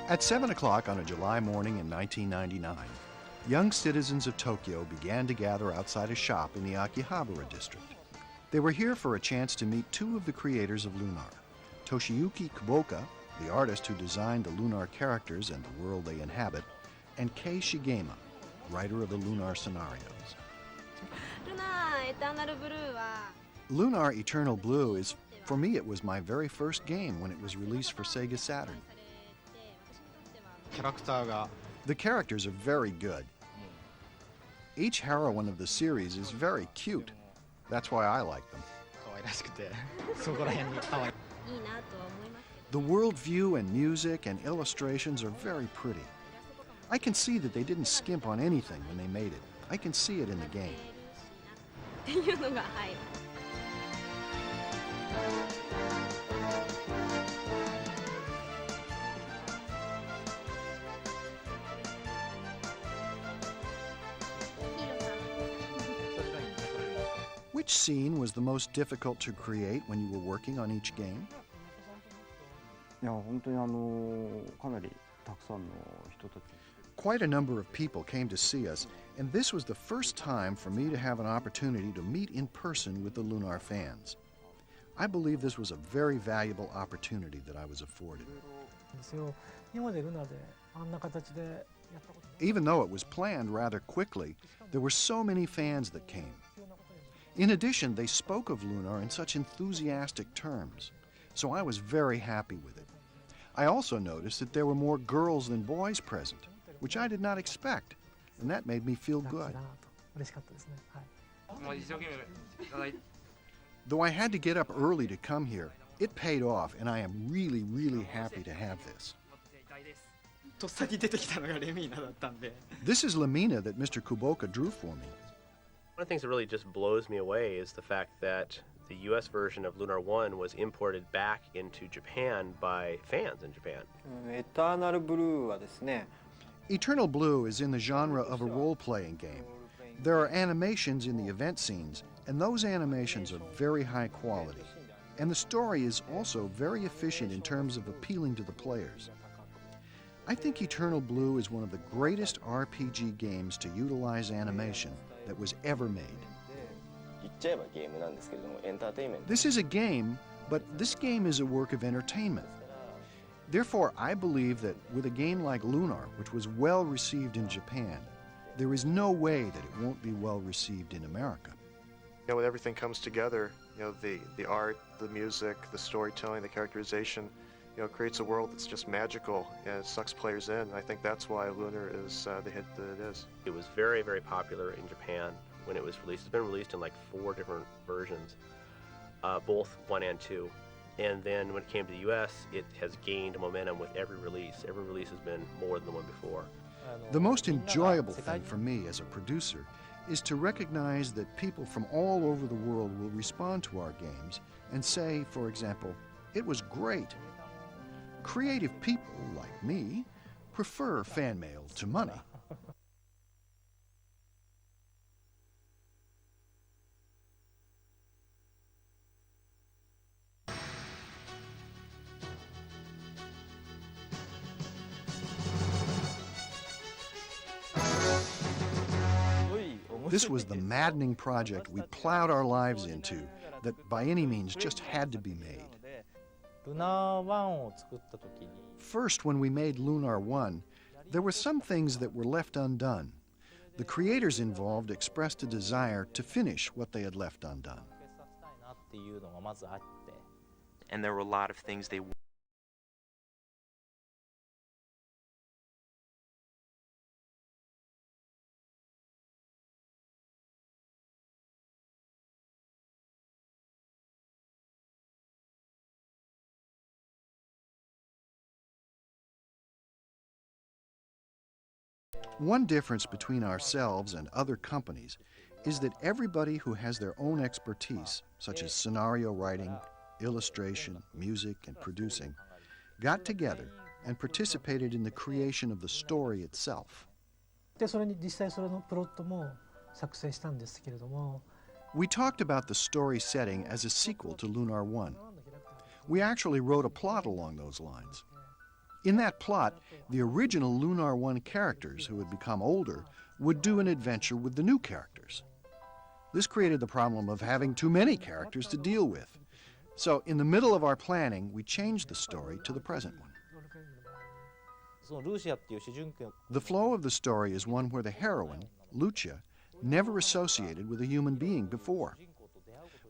At 7 o'clock on a July morning in 1999, young citizens of Tokyo began to gather outside a shop in the Akihabara district. They were here for a chance to meet two of the creators of Lunar, Toshiyuki Kuboka, the artist who designed the Lunar characters and the world they inhabit, and Kei Shigema, writer of the Lunar scenarios. Lunar Eternal Blue is, for me, it was my very first game when it was released for Sega Saturn. The characters are very good. Each heroine of the series is very cute. That's why I like them. The worldview and music and illustrations are very pretty. I can see that they didn't skimp on anything when they made it. I can see it in the game. Which scene was the most difficult to create when you were working on each game? Quite a number of people came to see us, and this was the first time for me to have an opportunity to meet in person with the Lunar fans. I believe this was a very valuable opportunity that I was afforded. Even though it was planned rather quickly, there were so many fans that came. In addition, they spoke of Lunar in such enthusiastic terms, so I was very happy with it. I also noticed that there were more girls than boys present, which I did not expect, and that made me feel good. Though I had to get up early to come here, it paid off, and I am really, really happy to have this. This is Lamina that Mr. Kuboka drew for me. One of the things that really just blows me away is the fact that the US version of Lunar 1 was imported back into Japan by fans in Japan. Eternal Blue is in the genre of a role-playing game. There are animations in the event scenes, and those animations are very high quality. And the story is also very efficient in terms of appealing to the players. I think Eternal Blue is one of the greatest RPG games to utilize animation that was ever made. This is a game, but this game is a work of entertainment. Therefore, I believe that with a game like Lunar, which was well received in Japan, there is no way that it won't be well received in America. You know, when everything comes together, you know, the art, the music, the storytelling, the characterization, you know, creates a world that's just magical and it sucks players in. I think that's why Lunar is the hit that it is. It was very, very popular in Japan when it was released. It's been released in like 4 different versions, both 1 and 2. And then when it came to the US, it has gained momentum with every release. Every release has been more than the one before. The most enjoyable thing for me as a producer is to recognize that people from all over the world will respond to our games and say, for example, "It was great." Creative people, like me, prefer fan mail to money. This was the maddening project we plowed our lives into that by any means just had to be made. First, when we made Lunar 1, there were some things that were left undone. The creators involved expressed a desire to finish what they had left undone. And there were a lot of things they One difference between ourselves and other companies is that everybody who has their own expertise, such as scenario writing, illustration, music, and producing, got together and participated in the creation of the story itself. We talked about the story setting as a sequel to Lunar 1. We actually wrote a plot along those lines. In that plot, the original Lunar 1 characters, who had become older, would do an adventure with the new characters. This created the problem of having too many characters to deal with. So, in the middle of our planning, we changed the story to the present one. The flow of the story is one where the heroine, Lucia, never associated with a human being before.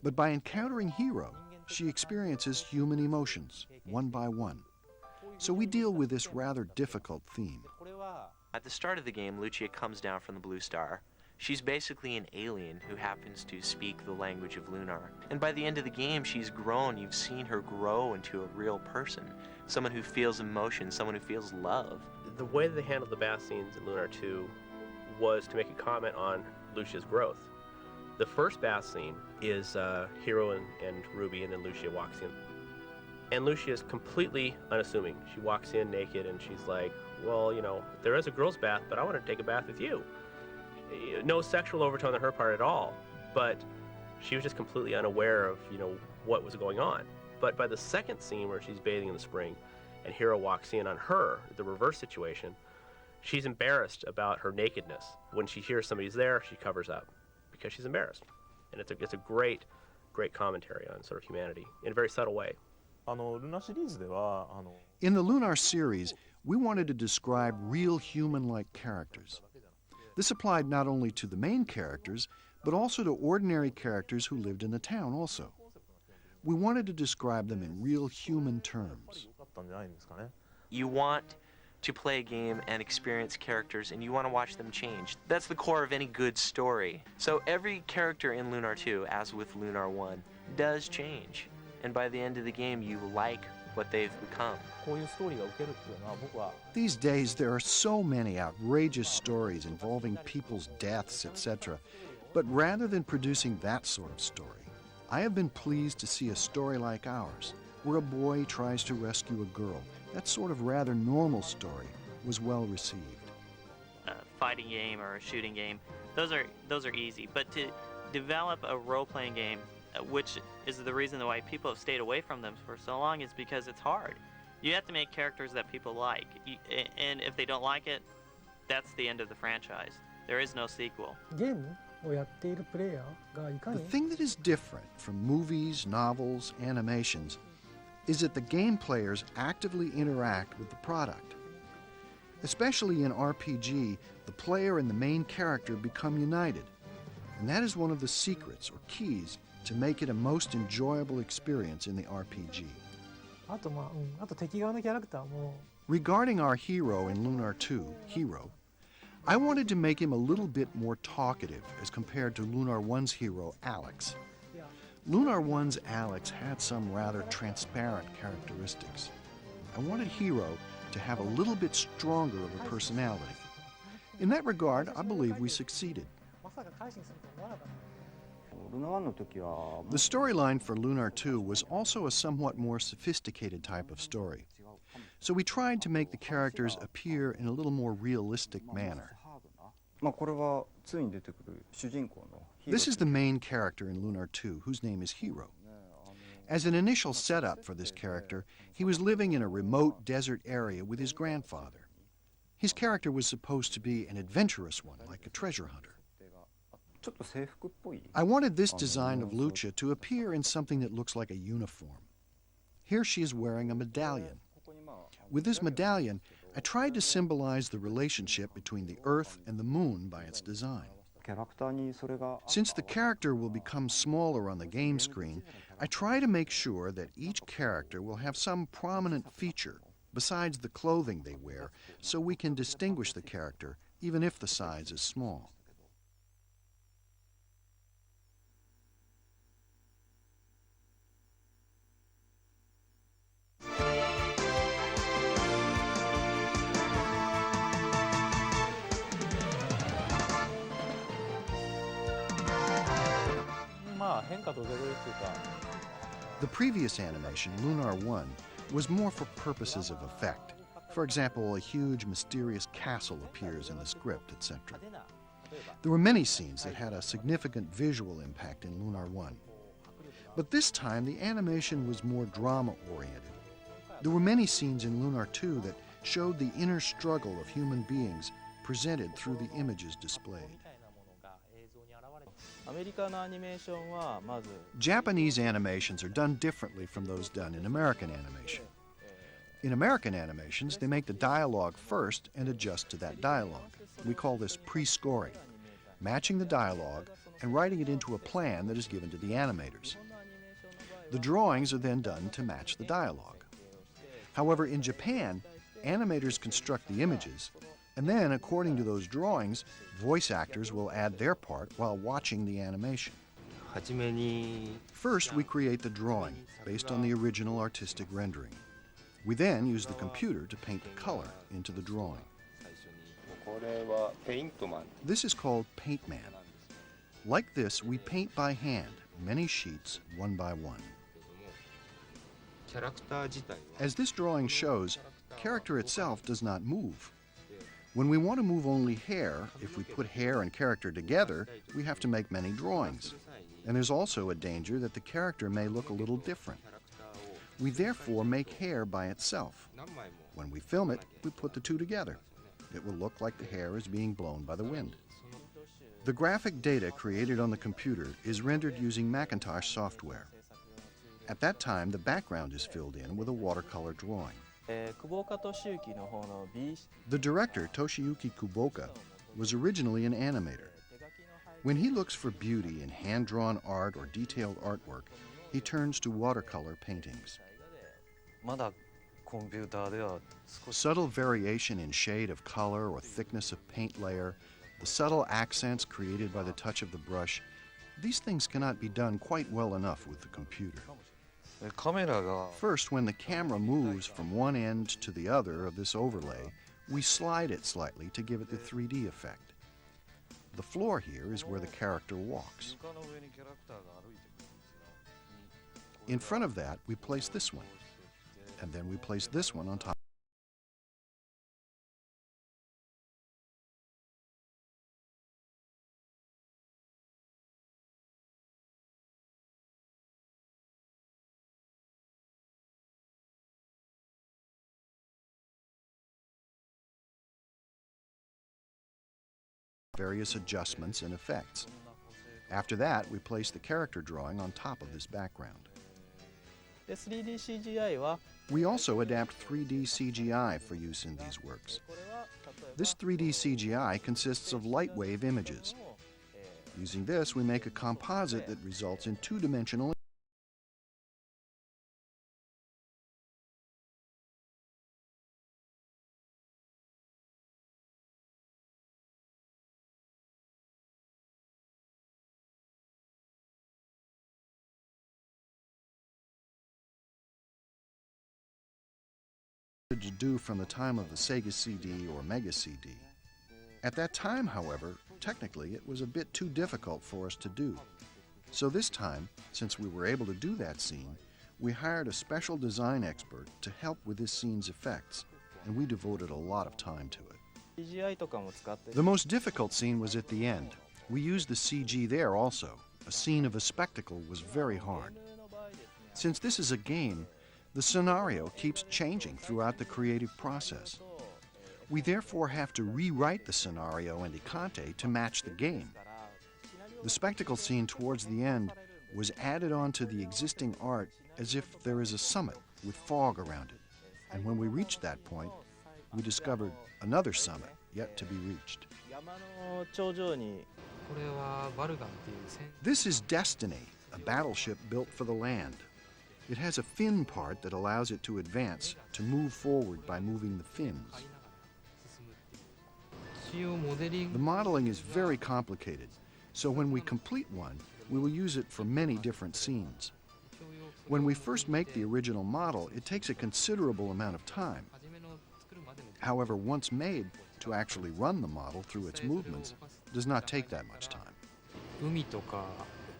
But by encountering Hiro, she experiences human emotions, one by one. So we deal with this rather difficult theme. At the start of the game, Lucia comes down from the Blue Star. She's basically an alien who happens to speak the language of Lunar. And by the end of the game, she's grown. You've seen her grow into a real person. Someone who feels emotion, someone who feels love. The way that they handled the bath scenes in Lunar 2 was to make a comment on Lucia's growth. The first bath scene is Hiro and Ruby, and then Lucia walks in. And Lucia is completely unassuming. She walks in naked and she's like, well, you know, there is a girl's bath, but I want to take a bath with you. No sexual overtone on her part at all, but she was just completely unaware of, you know, what was going on. But by the second scene where she's bathing in the spring and Hiro walks in on her, the reverse situation, she's embarrassed about her nakedness. When she hears somebody's there, she covers up because she's embarrassed. And it's a great, great commentary on sort of humanity in a very subtle way. In the Lunar series, we wanted to describe real human-like characters. This applied not only to the main characters, but also to ordinary characters who lived in the town also. We wanted to describe them in real human terms. You want to play a game and experience characters, and you want to watch them change. That's the core of any good story. So every character in Lunar 2, as with Lunar 1, does change. And by the end of the game, you like what they've become. These days, there are so many outrageous stories involving people's deaths, etc. But rather than producing that sort of story, I have been pleased to see a story like ours, where a boy tries to rescue a girl. That sort of rather normal story was well received. A fighting game or a shooting game, those are easy. But to develop a role-playing game, which is the reason why people have stayed away from them for so long, is because it's hard. You have to make characters that people like, and if they don't like it, that's the end of the franchise. There is no sequel. The thing that is different from movies, novels, animations is that the game players actively interact with the product. Especially in RPG, the player and the main character become united, and that is one of the secrets or keys to make it a most enjoyable experience in the RPG. Regarding our hero in Lunar 2, Hiro, I wanted to make him a little bit more talkative as compared to Lunar 1's hero, Alex. Lunar 1's Alex had some rather transparent characteristics. I wanted Hiro to have a little bit stronger of a personality. In that regard, I believe we succeeded. The storyline for Lunar 2 was also a somewhat more sophisticated type of story. So we tried to make the characters appear in a little more realistic manner. This is the main character in Lunar 2, whose name is Hiro. As an initial setup for this character, he was living in a remote desert area with his grandfather. His character was supposed to be an adventurous one, like a treasure hunter. I wanted this design of Lucia to appear in something that looks like a uniform. Here she is wearing a medallion. With this medallion, I tried to symbolize the relationship between the Earth and the Moon by its design. Since the character will become smaller on the game screen, I try to make sure that each character will have some prominent feature besides the clothing they wear, so we can distinguish the character even if the size is small. The previous animation, Lunar 1, was more for purposes of effect. For example, a huge mysterious castle appears in the script, etc. There were many scenes that had a significant visual impact in Lunar 1. But this time, the animation was more drama-oriented. There were many scenes in Lunar 2 that showed the inner struggle of human beings presented through the images displayed. Japanese animations are done differently from those done in American animation. In American animations, they make the dialogue first and adjust to that dialogue. We call this pre-scoring, matching the dialogue and writing it into a plan that is given to the animators. The drawings are then done to match the dialogue. However, in Japan, animators construct the images, and then, according to those drawings, voice actors will add their part while watching the animation. First, we create the drawing based on the original artistic rendering. We then use the computer to paint the color into the drawing. This is called Paintman. Like this, we paint by hand, many sheets, one by one. As this drawing shows, the character itself does not move. When we want to move only hair, if we put hair and character together, we have to make many drawings. And there's also a danger that the character may look a little different. We therefore make hair by itself. When we film it, we put the two together. It will look like the hair is being blown by the wind. The graphic data created on the computer is rendered using Macintosh software. At that time, the background is filled in with a watercolor drawing. The director, Toshiyuki Kuboka, was originally an animator. When he looks for beauty in hand-drawn art or detailed artwork, he turns to watercolor paintings. Subtle variation in shade of color or thickness of paint layer, the subtle accents created by the touch of the brush, these things cannot be done quite well enough with the computer. First, when the camera moves from one end to the other of this overlay, we slide it slightly to give it the 3D effect. The floor here is where the character walks. In front of that, we place this one, and then we place this one on top. Various adjustments and effects. After that, we place the character drawing on top of this background. We also adapt 3D CGI for use in these works. This 3D CGI consists of light wave images. Using this, we make a composite that results in two-dimensional to do from the time of the Sega CD or Mega CD. At that time, however, technically it was a bit too difficult for us to do. So this time, since we were able to do that scene, we hired a special design expert to help with this scene's effects, and we devoted a lot of time to it. The most difficult scene was at the end. We used the CG there also. A scene of a spectacle was very hard. Since this is a game, the scenario keeps changing throughout the creative process. We therefore have to rewrite the scenario and Ikante to match the game. The spectacle scene towards the end was added onto the existing art as if there is a summit with fog around it. And when we reached that point, we discovered another summit yet to be reached. This is Destiny, a battleship built for the land. It has a fin part that allows it to advance, to move forward by moving the fins. The modeling is very complicated, so when we complete one, we will use it for many different scenes. When we first make the original model, it takes a considerable amount of time. However, once made, to actually run the model through its movements does not take that much time.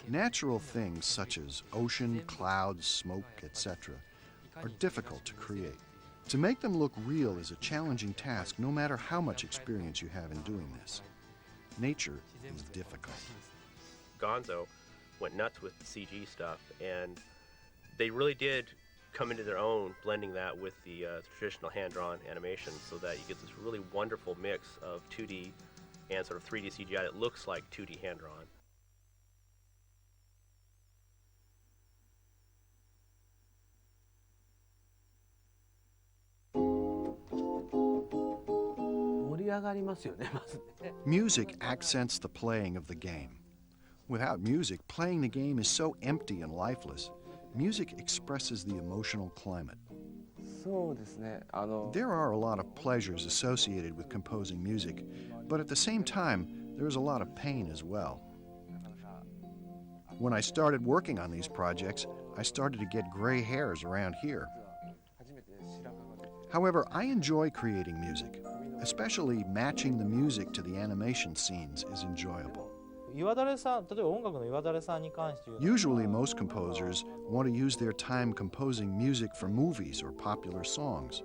Natural things such as ocean, clouds, smoke, etc. are difficult to create. To make them look real is a challenging task no matter how much experience you have in doing this. Nature is difficult. Gonzo went nuts with the CG stuff, and they really did come into their own, blending that with the traditional hand-drawn animation, so that you get this really wonderful mix of 2D and sort of 3D CGI that looks like 2D hand-drawn. Music accents the playing of the game. Without music, playing the game is so empty and lifeless. Music expresses the emotional climate. There are a lot of pleasures associated with composing music, but at the same time, there's a lot of pain as well. When I started working on these projects, I started to get gray hairs around here. However, I enjoy creating music. Especially matching the music to the animation scenes is enjoyable. Usually most composers want to use their time composing music for movies or popular songs.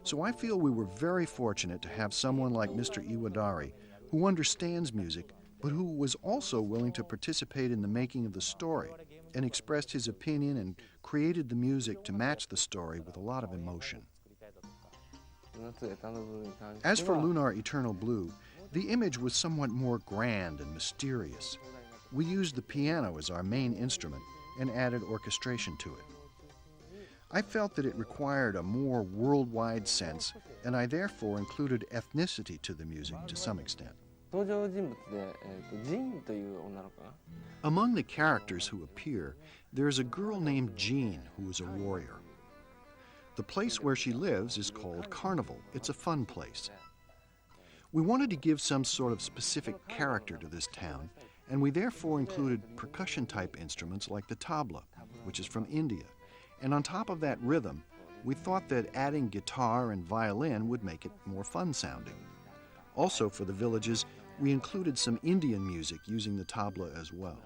So I feel we were very fortunate to have someone like Mr. Iwadari, who understands music, but who was also willing to participate in the making of the story and expressed his opinion and created the music to match the story with a lot of emotion. As for Lunar Eternal Blue, the image was somewhat more grand and mysterious. We used the piano as our main instrument and added orchestration to it. I felt that it required a more worldwide sense, and I therefore included ethnicity to the music to some extent. Among the characters who appear, there is a girl named Jean who is a warrior. The place where she lives is called Carnival. It's a fun place. We wanted to give some sort of specific character to this town, and we therefore included percussion-type instruments like the tabla, which is from India. And on top of that rhythm, we thought that adding guitar and violin would make it more fun-sounding. Also, for the villages, we included some Indian music using the tabla as well.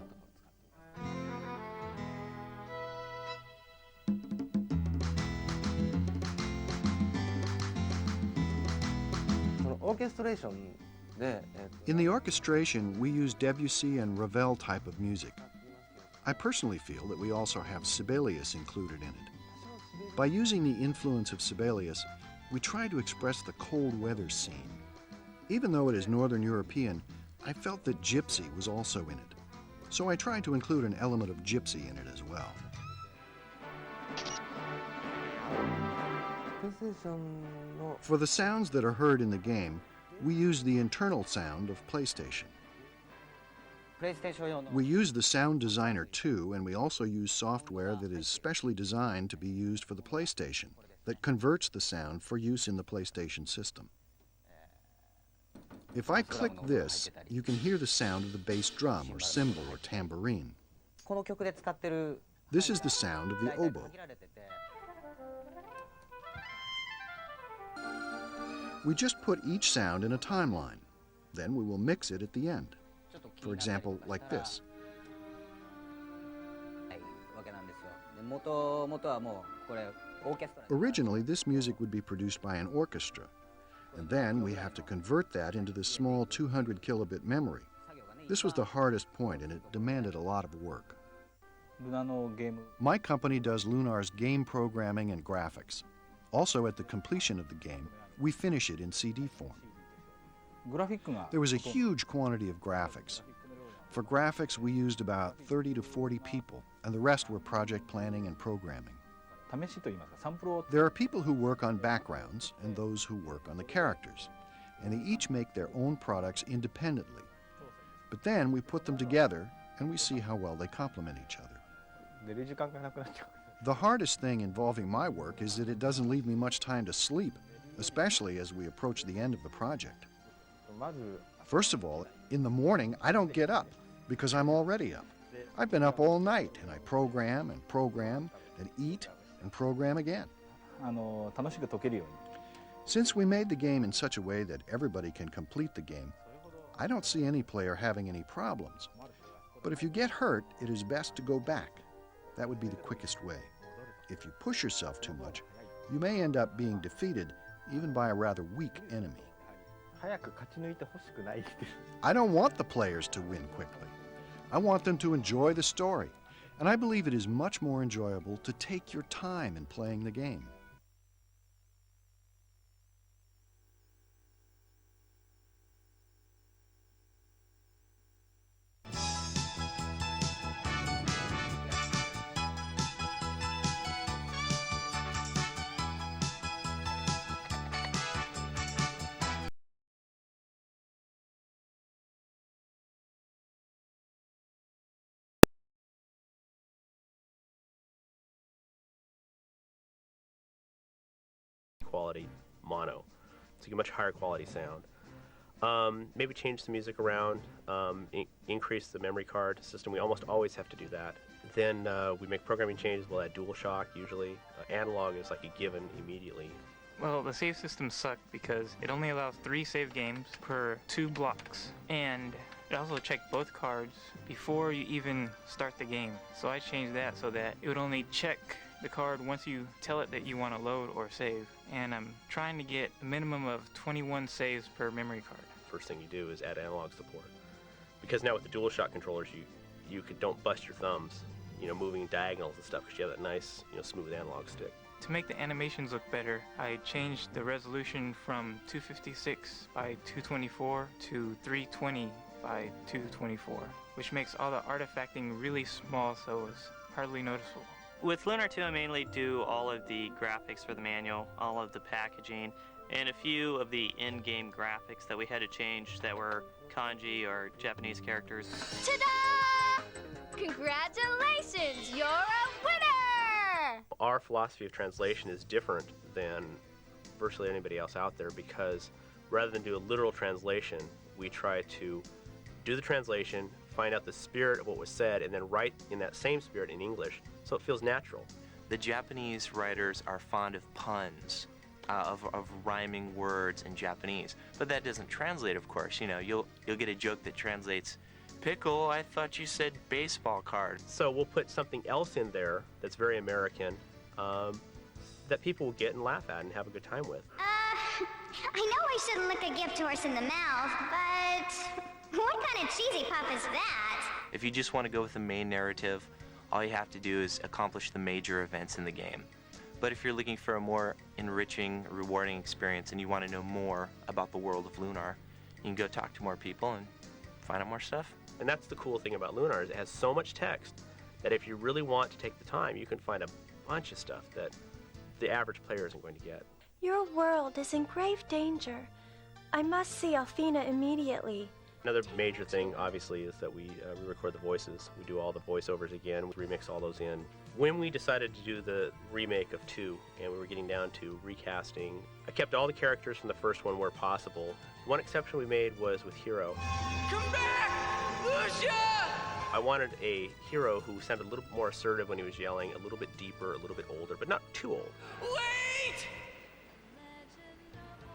In the orchestration, we use Debussy and Ravel type of music. I personally feel that we also have Sibelius included in it. By using the influence of Sibelius, we try to express the cold weather scene. Even though it is Northern European, I felt that gypsy was also in it. So I tried to include an element of gypsy in it as well. For the sounds that are heard in the game, we use the internal sound of PlayStation. We use the Sound Designer 2, and we also use software that is specially designed to be used for the PlayStation, that converts the sound for use in the PlayStation system. If I click this, you can hear the sound of the bass drum or cymbal or tambourine. This is the sound of the oboe. We just put each sound in a timeline. Then we will mix it at the end. For example, like this. Originally, this music would be produced by an orchestra, and then we have to convert that into this small 200 kilobit memory. This was the hardest point, and it demanded a lot of work. My company does Lunar's game programming and graphics. Also, at the completion of the game, we finish it in CD form. There was a huge quantity of graphics. For graphics, we used about 30 to 40 people, and the rest were project planning and programming. There are people who work on backgrounds and those who work on the characters, and they each make their own products independently. But then we put them together, and we see how well they complement each other. The hardest thing involving my work is that it doesn't leave me much time to sleep, especially as we approach the end of the project. First of all, in the morning, I don't get up because I'm already up. I've been up all night, and I program and eat and program again. Since we made the game in such a way that everybody can complete the game, I don't see any player having any problems. But if you get hurt, it is best to go back. That would be the quickest way. If you push yourself too much, you may end up being defeated even by a rather weak enemy. I don't want the players to win quickly. I want them to enjoy the story. and I believe it is much more enjoyable to take your time in playing the game. Quality mono, so you get a much higher quality sound. Maybe change the music around, increase the memory card system. We almost always have to do that. Then we make programming changes. We'll add DualShock usually. Analog is like a given immediately. Well, the save system sucked because it only allows 3 save games per 2 blocks, and it also checked both cards before you even start the game. So I changed that so that it would only check the card once you tell it that you want to load or save. And I'm trying to get a minimum of 21 saves per memory card. First thing you do is add analog support, because now with the DualShock controllers, you don't bust your thumbs, moving diagonals and stuff, because you have that nice, smooth analog stick. To make the animations look better, I changed the resolution from 256 by 224 to 320 by 224, which makes all the artifacting really small, so it's hardly noticeable. With Lunar 2, I mainly do all of the graphics for the manual, all of the packaging, and a few of the in-game graphics that we had to change that were kanji or Japanese characters. Ta-da! Congratulations, you're a winner! Our philosophy of translation is different than virtually anybody else out there, because rather than do a literal translation, we try to do the translation, find out the spirit of what was said, and then write in that same spirit in English, so it feels natural. The Japanese writers are fond of puns, of rhyming words in Japanese, but that doesn't translate, of course. You'll get a joke that translates, "Pickle, I thought you said baseball card." So we'll put something else in there that's very American, that people will get and laugh at and have a good time with. I know I shouldn't look a gift horse in the mouth, but what kind of cheesy pop is that? If you just want to go with the main narrative, all you have to do is accomplish the major events in the game. But if you're looking for a more enriching, rewarding experience and you want to know more about the world of Lunar, you can go talk to more people and find out more stuff. And that's the cool thing about Lunar, is it has so much text that if you really want to take the time, you can find a bunch of stuff that the average player isn't going to get. Your world is in grave danger. I must see Althena immediately. Another major thing, obviously, is that we record the voices. We do all the voiceovers again, we remix all those in. When we decided to do the remake of 2, and we were getting down to recasting, I kept all the characters from the first one where possible. One exception we made was with Hero. Come back, Lucia! I wanted a hero who sounded a little bit more assertive when he was yelling, a little bit deeper, a little bit older, but not too old. Wait!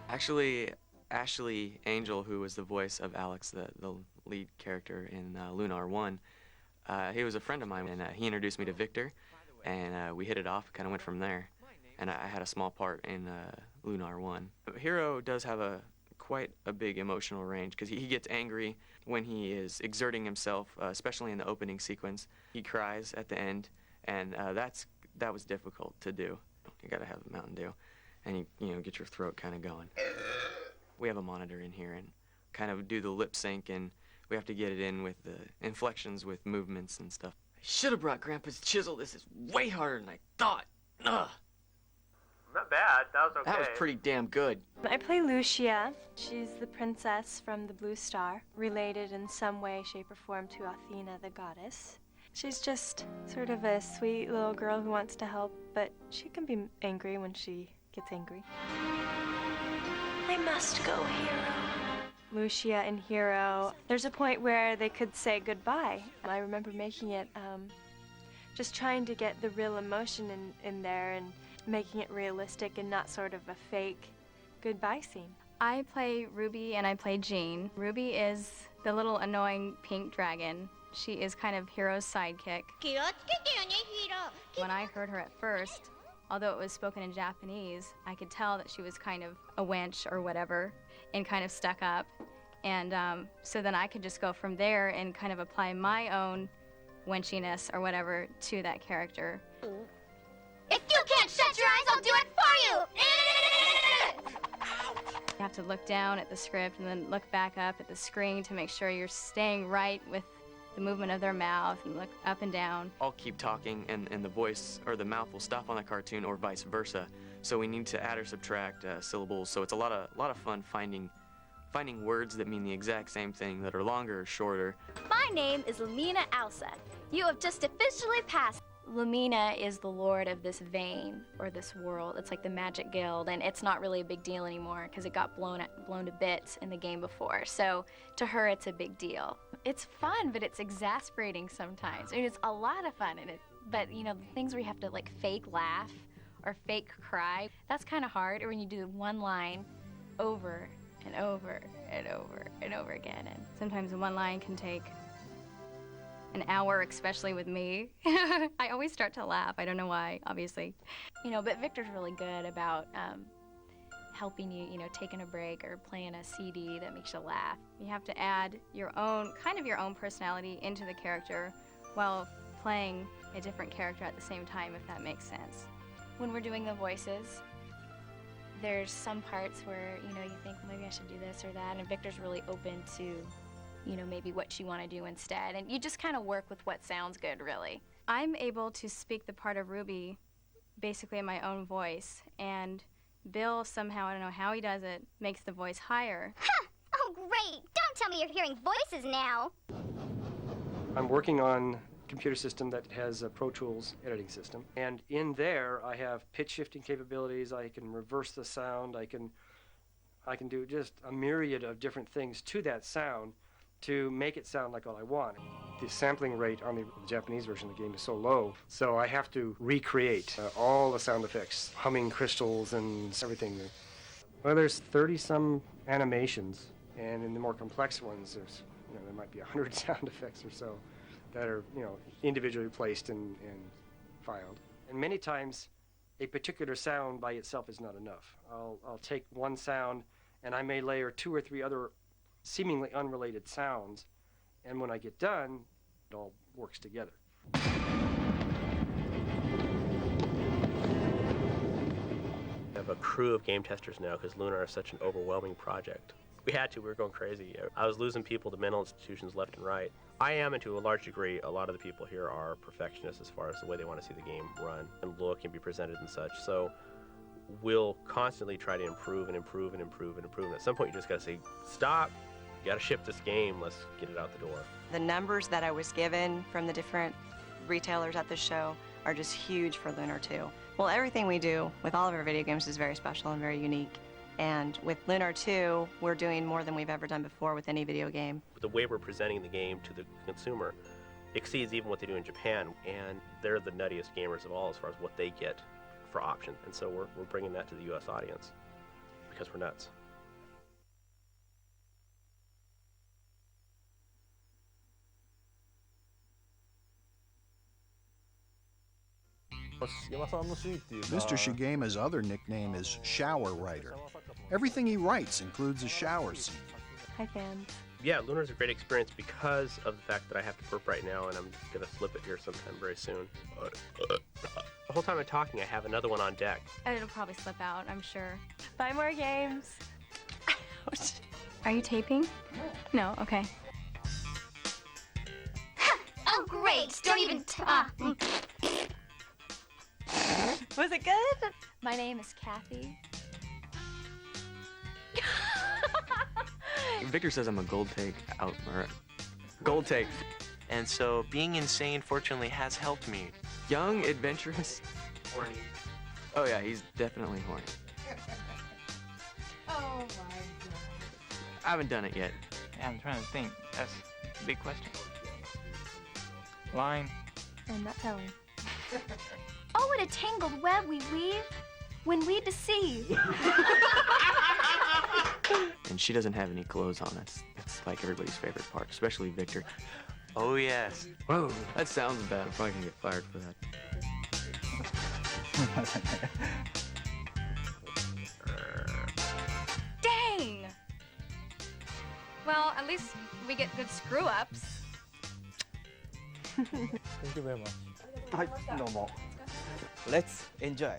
Actually, Ashley Angel, who was the voice of Alex, the lead character in Lunar 1, he was a friend of mine, and he introduced me to Victor, and we hit it off, kind of went from there. And I had a small part in Lunar 1. Hero does have quite a big emotional range, because he gets angry when he is exerting himself, especially in the opening sequence. He cries at the end, and that was difficult to do. You gotta have a Mountain Dew, and you get your throat kind of going. We have a monitor in here and kind of do the lip sync, and we have to get it in with the inflections with movements and stuff. I should have brought Grandpa's chisel. This is way harder than I thought. Ugh. Not bad, that was okay. That was pretty damn good. I play Lucia. She's the princess from the Blue Star, related in some way, shape, or form to Athena, the goddess. She's just sort of a sweet little girl who wants to help, but she can be angry when she gets angry. I must go, Hero. Lucia and Hero, there's a point where they could say goodbye. I remember making it, just trying to get the real emotion in there and making it realistic and not sort of a fake goodbye scene. I play Ruby and I play Jean. Ruby is the little annoying pink dragon. She is kind of Hero's sidekick. When I heard her at first, although it was spoken in Japanese, I could tell that she was kind of a wench or whatever and kind of stuck up. And so then I could just go from there and kind of apply my own winchiness or whatever to that character. If you can't shut your eyes, I'll do it for you! You have to look down at the script and then look back up at the screen to make sure you're staying right with the movement of their mouth and look up and down. I'll keep talking and the voice or the mouth will stop on the cartoon or vice versa. So we need to add or subtract syllables. So it's a lot of fun finding words that mean the exact same thing that are longer or shorter. My name is Lumina Alsa. You have just officially passed. Lumina is the lord of this vein, or this world. It's like the magic guild, and it's not really a big deal anymore because it got blown to bits in the game before. So to her, it's a big deal. It's fun, but it's exasperating sometimes. I mean, it's a lot of fun, but you know, the things where you have to like fake laugh or fake cry, that's kind of hard. Or when you do one line over and over and over and over again. And sometimes one line can take an hour, especially with me. I always start to laugh. I don't know why, obviously. You know, but Victor's really good about helping you, you know, taking a break or playing a CD that makes you laugh. You have to add your own personality into the character while playing a different character at the same time, if that makes sense. When we're doing the voices, there's some parts where, you know, you think, well, maybe I should do this or that, and Victor's really open to, you know, maybe what you want to do instead. And you just kind of work with what sounds good, really. I'm able to speak the part of Ruby basically in my own voice, and Bill somehow, I don't know how he does it, makes the voice higher. Huh! Oh, great! Don't tell me you're hearing voices now! I'm working on a computer system that has a Pro Tools editing system, and in there I have pitch shifting capabilities. I can reverse the sound. I can do just a myriad of different things to that sound to make it sound like what I want. The sampling rate on the Japanese version of the game is so low, so I have to recreate all the sound effects, humming crystals and everything. Well, there's 30-some animations, and in the more complex ones, there's, you know, there might be 100 sound effects or so that are, you know, individually placed and filed. And many times, a particular sound by itself is not enough. I'll take one sound, and I may layer 2 or 3 other seemingly unrelated sounds, and when I get done, it all works together. I have a crew of game testers now because Lunar is such an overwhelming project. We had to, we were going crazy. I was losing people to mental institutions left and right. I am, and to a large degree, a lot of the people here are perfectionists as far as the way they want to see the game run and look and be presented and such. So we'll constantly try to improve and improve and improve and improve. And at some point, you just got to say, stop. You got to ship this game. Let's get it out the door. The numbers that I was given from the different retailers at the show are just huge for Lunar 2. Well, everything we do with all of our video games is very special and very unique. And with Lunar 2, we're doing more than we've ever done before with any video game. The way we're presenting the game to the consumer exceeds even what they do in Japan. And they're the nuttiest gamers of all as far as what they get for options. And so we're bringing that to the U.S. audience because we're nuts. Mr. Shigema's other nickname is Shower Writer. Everything he writes includes a shower scene. Hi, fans. Yeah, Lunar's a great experience because of the fact that I have to burp right now, and I'm going to slip it here sometime very soon. The whole time I'm talking, I have another one on deck. It'll probably slip out, I'm sure. Buy more games. Are you taping? No, okay. Oh, great! Don't even Was it good? My name is Kathy. Victor says I'm a gold take. And so being insane, fortunately, has helped me. Young, adventurous. Horny. Oh yeah, he's definitely horny. Oh my god. I haven't done it yet. Yeah, I'm trying to think. That's a big question. Line. I'm not telling. Oh, what a tangled web we weave when we deceive. And she doesn't have any clothes on. That's like everybody's favorite part, especially Victor. Oh, yes. Whoa, that sounds bad. I'm probably gonna get fired for that. Dang! Well, at least we get good screw-ups. Thank you very much. Let's enjoy.